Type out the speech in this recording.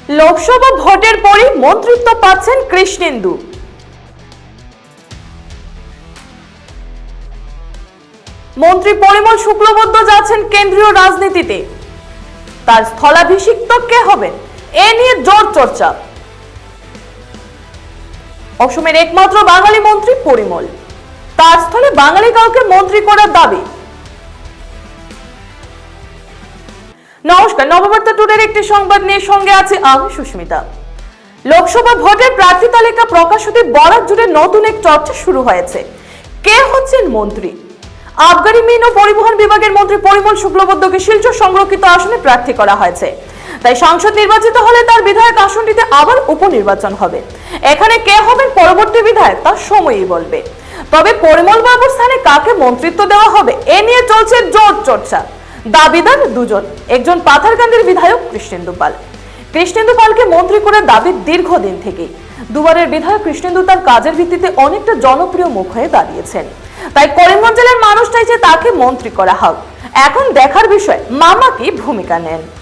লোকসভা ভোটের পরই মন্ত্রিত্ব পাচ্ছেন কৃষ্ণেন্দু। মন্ত্রী পরিমল শুক্লবৈদ্য যাচ্ছেন কেন্দ্রীয় রাজনীতিতে। তার স্থলাভিষিক্ত কে হবেন এ নিয়ে জোর চর্চা। অসমের একমাত্র বাঙালি মন্ত্রী পরিমল, তার স্থলে বাঙালি কাউকে মন্ত্রী করার দাবি। নমস্কার, নববার্তা টুডের একটি সংবাদ নিয়ে সঙ্গে আছে আমি সুস্মিতা। লোকসভা ভোটের প্রার্থী তালিকা প্রকাশ হতে বরাক জুড়ে নতুন এক চর্চা শুরু হয়েছে। কে হচ্ছেন মন্ত্রী? আবগারি মিন ও পরিবহন বিভাগের মন্ত্রী পরিমল শুক্লবৈদ্যকে শিলচর সংরক্ষিত আসনে প্রার্থী করা হয়েছে। তাই সাংসদ নির্বাচিত হলে তার বিধায়ক আসনটিতে আবার উপনির্বাচন হবে। এখানে কে হবেন পরবর্তী বিধায়ক তা সময়ই বলবে। তবে পরিমল বাবুর স্থানে কাকে মন্ত্রিত্ব দেওয়া হবে এ নিয়ে চলছে জোর চর্চা। দাবিদার দুজন, একজন পাথারকান্দির বিধায়ক কৃষ্ণেন্দু পাল। কৃষ্ণেন্দু পালকে মন্ত্রী করে দাবি দীর্ঘদিন থেকেই। দুবারের বিধায়ক কৃষ্ণেন্দু তার কাজের ভিত্তিতে অনেকটা জনপ্রিয় মুখ হয়ে দাঁড়িয়েছেন। তাই করিমগঞ্জ জেলার মানুষ চাইছে তাকে মন্ত্রী করা হোক। এখন দেখার বিষয় মামা কি ভূমিকা নেন।